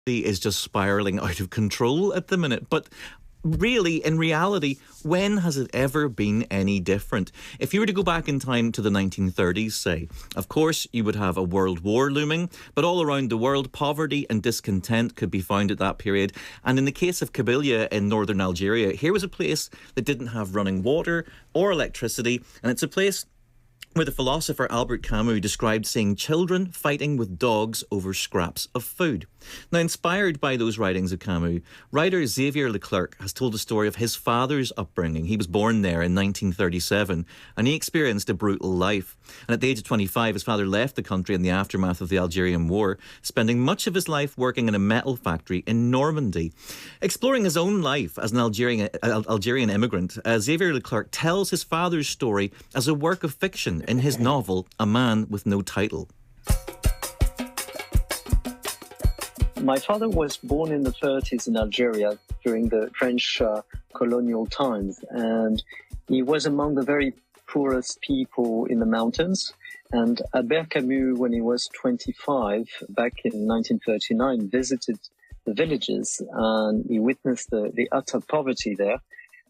Is just spiralling out of control at the minute. But really, in reality, when has it ever been any different? If you were to go back in time to the 1930s, say, of course, you would have a world war looming, but all around the world, poverty and discontent could be found at that period. And in the case of Kabylia in northern Algeria, here was a place that didn't have running water or electricity, and it's a place where the philosopher Albert Camus described seeing children fighting with dogs over scraps of food. Now, inspired by those writings of Camus, writer Xavier Clerc has told the story of his father's upbringing. He was born there in 1937, and he experienced a brutal life. And at the age of 25, his father left the country in the aftermath of the Algerian War, spending much of his life working in a metal factory in Normandy. Exploring his own life as an Algerian immigrant, Xavier Clerc tells his father's story as a work of fiction in his novel, A Man with No Title. My father was born in the 30s in Algeria during the French colonial times, and he was among the very poorest people in the mountains. And Albert Camus, when he was 25, back in 1939, visited the villages, and he witnessed the utter poverty there.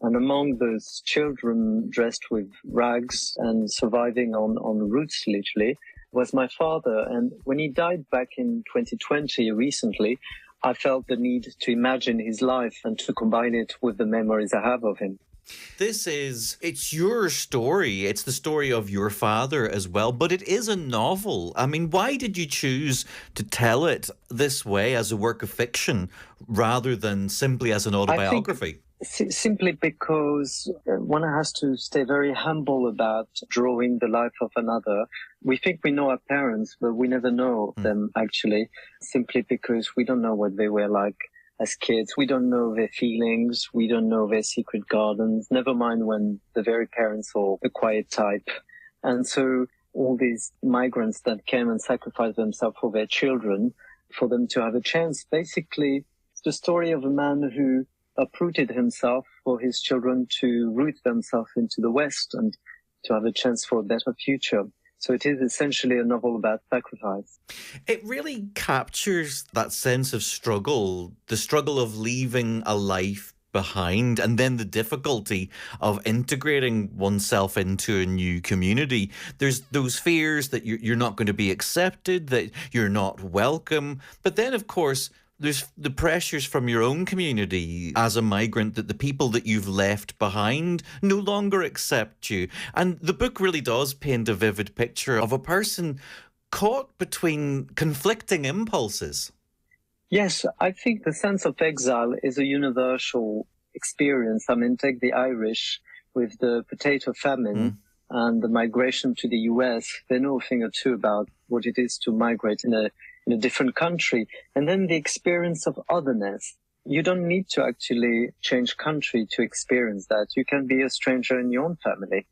And among those children dressed with rags and surviving on roots, literally, was my father. And when he died back in 2020, recently, I felt the need to imagine his life and to combine it with the memories I have of him. It's your story. It's the story of your father as well, but it is a novel. I mean, why did you choose to tell it this way as a work of fiction rather than simply as an autobiography? Simply because one has to stay very humble about drawing the life of another. We think we know our parents, but we never know them, actually, simply because we don't know what they were like as kids. We don't know their feelings. We don't know their secret gardens, never mind when the very parents are the quiet type. And so all these migrants that came and sacrificed themselves for their children, for them to have a chance, basically, it's the story of a man who uprooted himself for his children to root themselves into the West and to have a chance for a better future. So it is essentially a novel about sacrifice. It really captures that sense of struggle, the struggle of leaving a life behind, and then the difficulty of integrating oneself into a new community. There's those fears that you're not going to be accepted, that you're not welcome. But then, of course, there's the pressures from your own community as a migrant that the people that you've left behind no longer accept you. And the book really does paint a vivid picture of a person caught between conflicting impulses. Yes, I think the sense of exile is a universal experience. I mean, take the Irish with the potato famine and the migration to the US. They know a thing or two about what it is to migrate in a different country. And then the experience of otherness. You don't need to actually change country to experience that. You can be a stranger in your own family.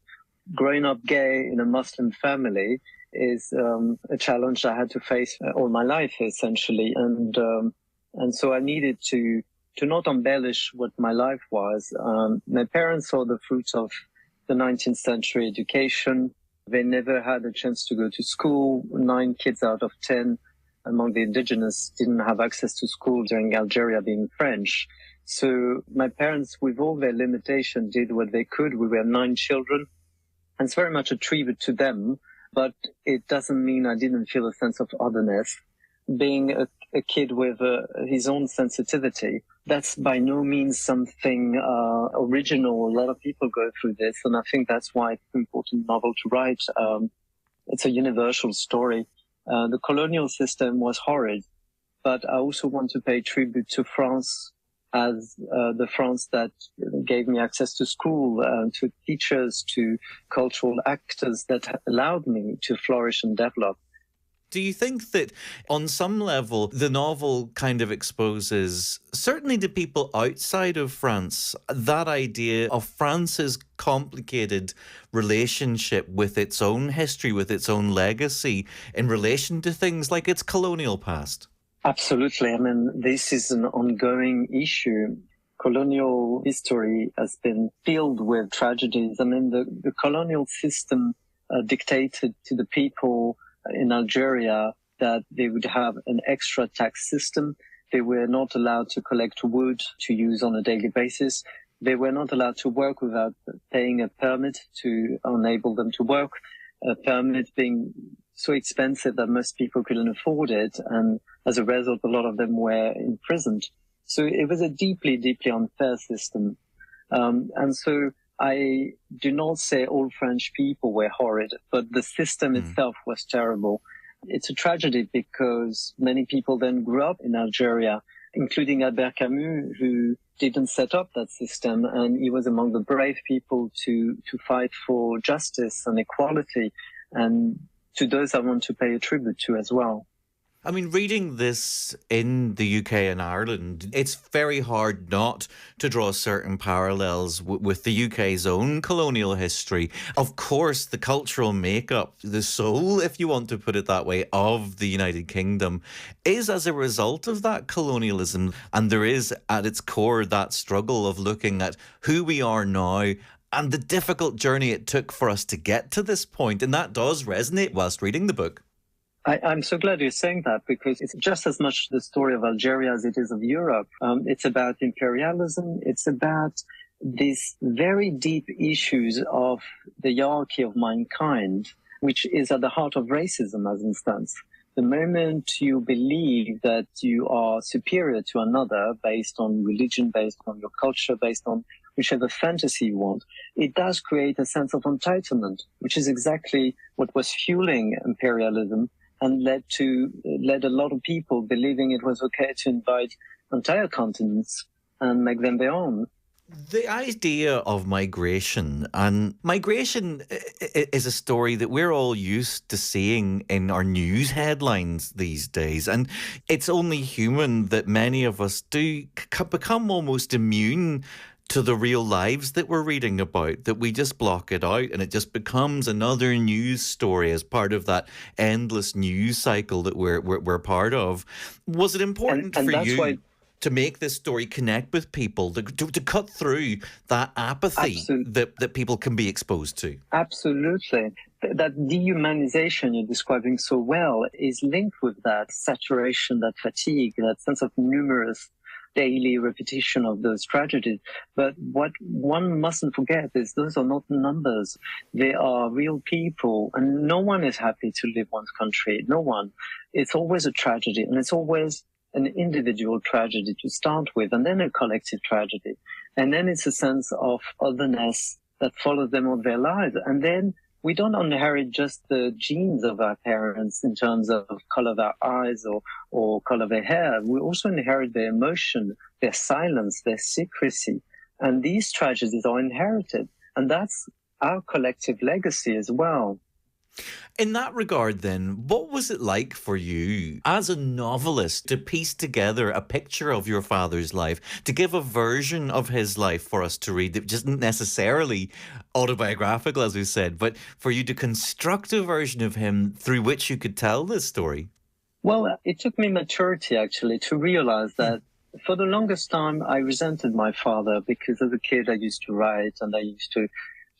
Growing up gay in a Muslim family is a challenge I had to face all my life, essentially. And so I needed to not embellish what my life was. My parents saw the fruits of the 19th century education. They never had a chance to go to school. 9 kids out of 10 among the indigenous didn't have access to school during Algeria being French. So my parents, with all their limitations, did what they could. We were 9 children. And it's very much a tribute to them, but it doesn't mean I didn't feel a sense of otherness. Being a kid with his own sensitivity, that's by no means something original. A lot of people go through this, and I think that's why it's an important novel to write. It's a universal story. The colonial system was horrid, but I also want to pay tribute to France as the France that gave me access to school, to teachers, to cultural actors that allowed me to flourish and develop. Do you think that on some level the novel kind of exposes, certainly to people outside of France, that idea of France's complicated relationship with its own history, with its own legacy in relation to things like its colonial past? Absolutely. I mean, this is an ongoing issue. Colonial history has been filled with tragedies. I mean, the colonial system dictated to the people in Algeria that they would have an extra tax system. They were not allowed to collect wood to use on a daily basis. They were not allowed to work without paying a permit to enable them to work, a permit being so expensive that most people couldn't afford it. And as a result, a lot of them were imprisoned. So it was a deeply, deeply unfair system. And so I do not say all French people were horrid, but the system itself was terrible. It's a tragedy because many people then grew up in Algeria, including Albert Camus, who didn't set up that system. And he was among the brave people to fight for justice and equality. And to those I want to pay a tribute to as well. I mean, reading this in the UK and Ireland, it's very hard not to draw certain parallels with the UK's own colonial history. Of course, the cultural makeup, the soul, if you want to put it that way, of the United Kingdom is as a result of that colonialism. And there is at its core that struggle of looking at who we are now and the difficult journey it took for us to get to this point. And that does resonate whilst reading the book. I'm so glad you're saying that, because it's just as much the story of Algeria as it is of Europe. It's about imperialism. It's about these very deep issues of the hierarchy of mankind, which is at the heart of racism, as instance. The moment you believe that you are superior to another based on religion, based on your culture, based on whichever fantasy you want, it does create a sense of entitlement, which is exactly what was fueling imperialism and led a lot of people believing it was okay to invade entire continents and make them their own. The idea of migration, and migration is a story that we're all used to seeing in our news headlines these days. And it's only human that many of us do become almost immune to the real lives that we're reading about, that we just block it out and it just becomes another news story as part of that endless news cycle that we're part of. Was it important for you to make this story connect with people, to cut through that apathy that people can be exposed to? Absolutely. That dehumanization you're describing so well is linked with that saturation, that fatigue, that sense of numerous daily repetition of those tragedies. But what one mustn't forget is those are not numbers. They are real people, and no one is happy to leave one's country. No one. It's always a tragedy, and it's always an individual tragedy to start with, and then a collective tragedy. And then it's a sense of otherness that follows them all their lives. And then we don't inherit just the genes of our parents in terms of color of our eyes or color of their hair. We also inherit their emotion, their silence, their secrecy. And these tragedies are inherited. And that's our collective legacy as well. In that regard, then, what was it like for you as a novelist to piece together a picture of your father's life, to give a version of his life for us to read that isn't necessarily autobiographical, as we said, but for you to construct a version of him through which you could tell this story? Well, it took me maturity, actually, to realize that for the longest time, I resented my father because as a kid, I used to write and I used to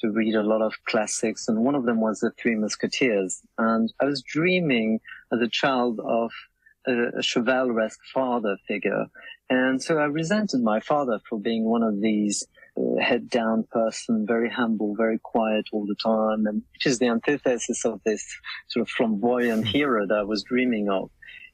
read a lot of classics, and one of them was The Three Musketeers. And I was dreaming as a child of a chivalresque father figure. And so I resented my father for being one of these head down person, very humble, very quiet all the time, and which is the antithesis of this sort of flamboyant hero that I was dreaming of.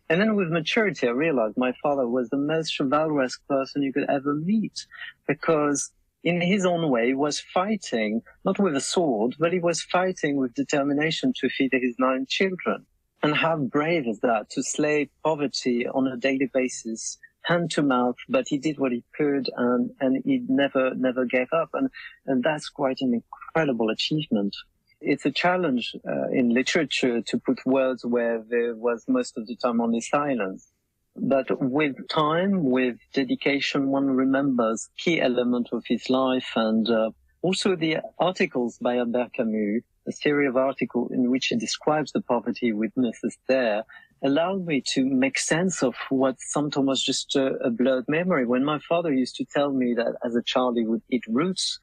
And then with maturity, I realized my father was the most chivalresque person you could ever meet, because in his own way, he was fighting, not with a sword, but he was fighting with determination to feed his 9 children. And how brave is that, to slay poverty on a daily basis, hand to mouth, but he did what he could, and he never gave up. And that's quite an incredible achievement. It's a challenge in literature to put words where there was most of the time only silence. But with time, with dedication, one remembers key elements of his life, and also the articles by Albert Camus, a series of articles in which he describes the poverty he witnesses there, allowed me to make sense of what sometimes was just a blurred memory. When my father used to tell me that as a child he would eat roots,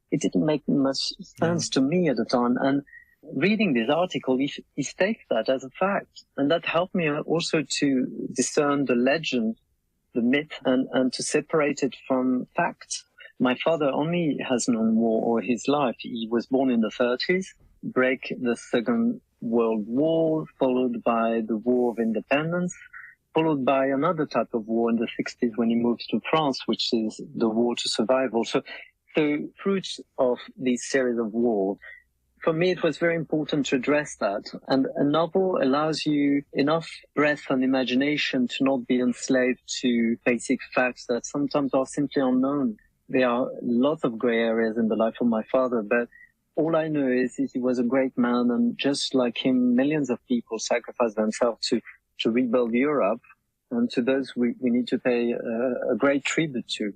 it didn't make much sense to me at the time. And reading this article, he states that as a fact. And that helped me also to discern the legend the myth and to separate it from fact. My father only has known war all his life. He was born in the 30s, break the Second World War, followed by the War of Independence, followed by another type of war in the 60s when he moves to France, which is the war to survival. So the fruits of this series of wars, for me, it was very important to address that. And a novel allows you enough breadth and imagination to not be enslaved to basic facts that sometimes are simply unknown. There are lots of gray areas in the life of my father, but all I know is he was a great man, and just like him, millions of people sacrificed themselves to rebuild Europe, and to those we need to pay a great tribute to.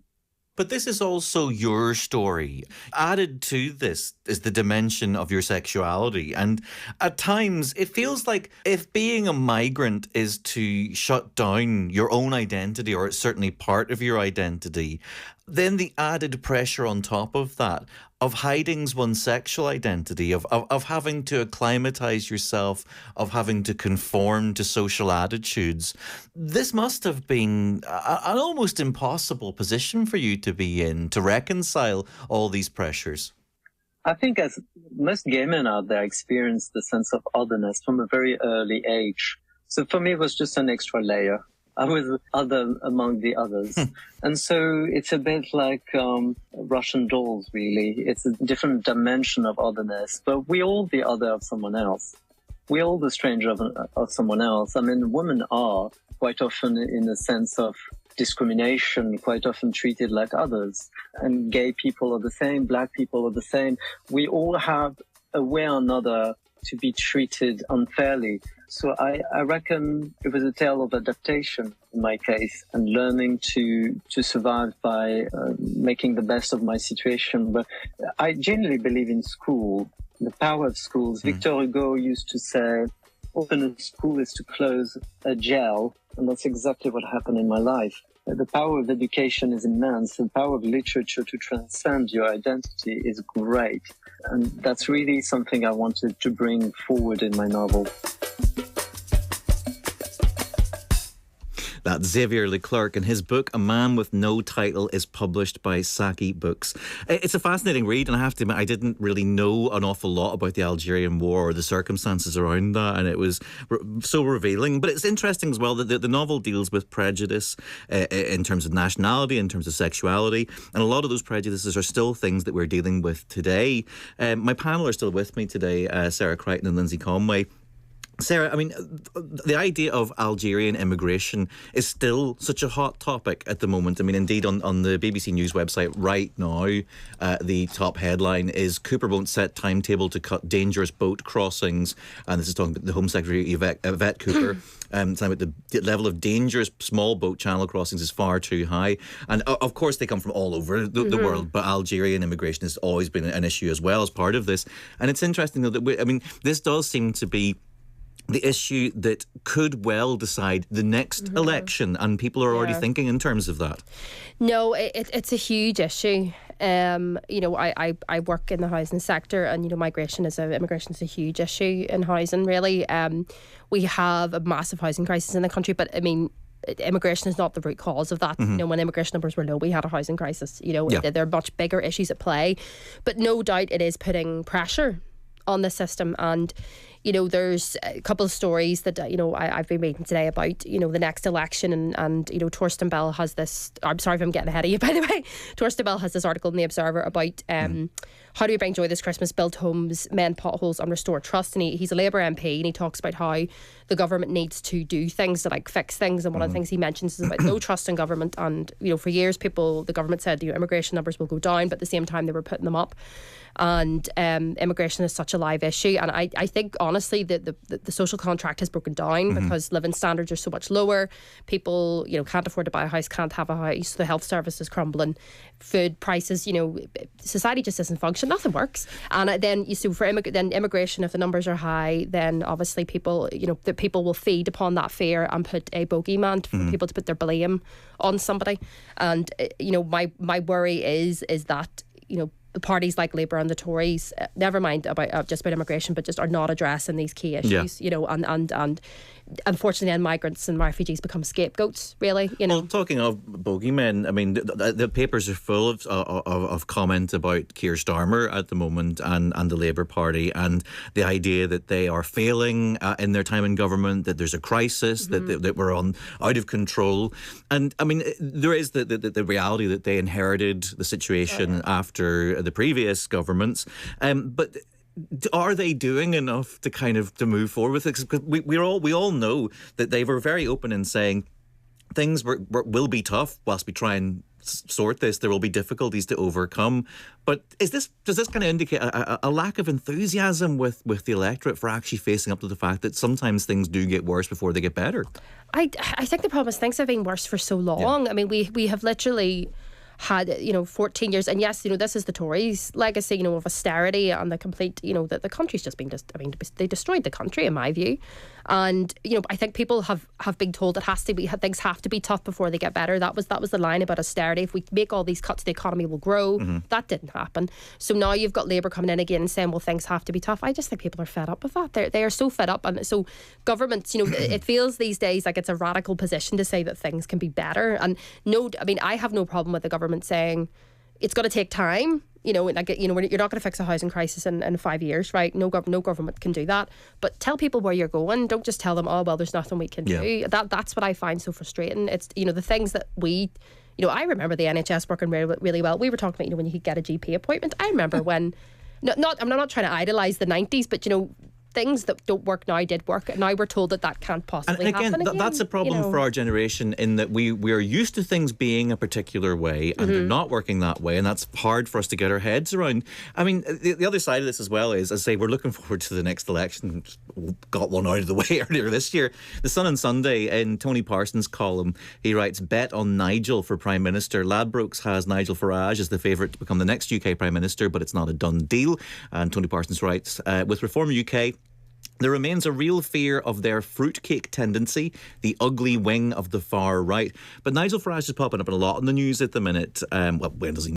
But this is also your story. Added to this is the dimension of your sexuality. And at times, it feels like if being a migrant is to shut down your own identity, or it's certainly part of your identity, then the added pressure on top of that, of hiding one's sexual identity, of having to acclimatise yourself, of having to conform to social attitudes. This must have been an almost impossible position for you to be in, to reconcile all these pressures. I think as most gay men out there experience the sense of otherness from a very early age. So for me, it was just an extra layer. I was other among the others. And so it's a bit like Russian dolls, really. It's a different dimension of otherness, but we all the other of someone else. We all the stranger of someone else. I mean, women are quite often in a sense of discrimination, quite often treated like others. And gay people are the same, black people are the same. We all have a way or another to be treated unfairly. So I reckon it was a tale of adaptation in my case, and learning to survive by making the best of my situation. But I genuinely believe in school, the power of schools. Victor Hugo used to say, open a school is to close a jail, and that's exactly what happened in my life. The power of education is immense. The power of literature to transcend your identity is great. And that's really something I wanted to bring forward in my novel. That's Xavier Clerc, and his book, A Man with No Title, is published by Saki Books. It's a fascinating read, and I have to admit, I didn't really know an awful lot about the Algerian War or the circumstances around that, and it was so revealing. But it's interesting as well that the novel deals with prejudice in terms of nationality, in terms of sexuality, and a lot of those prejudices are still things that we're dealing with today. My panel are still with me today, Sarah Crichton and Lindsay Conway. Sarah, I mean, the idea of Algerian immigration is still such a hot topic at the moment. I mean, indeed, on the BBC News website right now, the top headline is Cooper won't set timetable to cut dangerous boat crossings. And this is talking about the Home Secretary, Yvette Cooper. Saying about the level of dangerous small boat channel crossings is far too high. And of course, they come from all over the world, but Algerian immigration has always been an issue as well as part of this. And it's interesting, though, that this does seem to be the issue that could well decide the next election, and people are already thinking in terms of that. No, it's a huge issue. I work in the housing sector, and immigration is a huge issue in housing. Really, we have a massive housing crisis in the country, but I mean, immigration is not the root cause of that. When immigration numbers were low, we had a housing crisis. There are much bigger issues at play, but no doubt it is putting pressure on the system. And there's a couple of stories that I've been reading today about the next election, and Torsten Bell has this. I'm sorry if I'm getting ahead of you, by the way. Torsten Bell has this article in the Observer about how do we bring joy this Christmas, build homes, mend potholes, and restore trust. And he's a Labour MP, and he talks about how the government needs to do things to fix things. And one of the things he mentions is about no trust in government. And for years, the government said immigration numbers will go down, but at the same time they were putting them up. And immigration is such a live issue, and I think honestly that the social contract has broken down because living standards are so much lower. People can't afford to buy a house, can't have a house, the health service is crumbling, food prices, society just doesn't function, nothing works. And then then immigration, if the numbers are high, then obviously people will feed upon that fear and put a bogeyman for people to put their blame on somebody. And my worry is that the parties like Labour and the Tories, never mind about just about immigration, but just are not addressing these key issues. And unfortunately, then migrants and refugees become scapegoats, really, you know. Well, talking of bogeymen, I mean, the papers are full of comment about Keir Starmer at the moment and the Labour Party, and the idea that they are failing in their time in government, that there's a crisis, that we're out of control. And I mean, there is the reality that they inherited the situation after the previous governments. But are they doing enough to kind of to move forward with it? Because we all know that they were very open in saying things will be tough whilst we try and sort this. There will be difficulties to overcome. But does this kind of indicate a lack of enthusiasm with the electorate for actually facing up to the fact that sometimes things do get worse before they get better? I think the problem is things have been worse for so long. Yeah. I mean, we have literally had 14 years, and yes, this is the Tories' legacy, of austerity and the complete, that the country's just been they destroyed the country in my view. And I think people have been told things have to be tough before they get better. That was the line about austerity. If we make all these cuts, the economy will grow. That didn't happen. So now you've got Labour coming in again and saying, well, things have to be tough. I just think people are fed up with that. They are so fed up, and so governments, it feels these days like it's a radical position to say that things can be better. And I have no problem with the government saying it's going to take time. You're not going to fix a housing crisis in 5 years, right? No government can do that. But tell people where you're going. Don't just tell them, oh, well, there's nothing we can do. That's what I find so frustrating. It's, the things that I remember the NHS working really, really well. We were talking about, when you could get a GP appointment. I remember when, I'm not trying to idolise the 90s, but, things that don't work now did work, and now we're told that can't possibly happen again. That's a problem for our generation, in that we are used to things being a particular way and they're not working that way, and that's hard for us to get our heads around. I mean, the other side of this as well is, as I say, we're looking forward to the next election. Got one out of the way earlier this year. The Sun on Sunday, in Tony Parsons' column, he writes, bet on Nigel for Prime Minister. Ladbrokes has Nigel Farage as the favourite to become the next UK Prime Minister, but it's not a done deal. And Tony Parsons writes, with Reform UK, there remains a real fear of their fruitcake tendency, the ugly wing of the far right. But Nigel Farage is popping up a lot in the news at the minute. When does he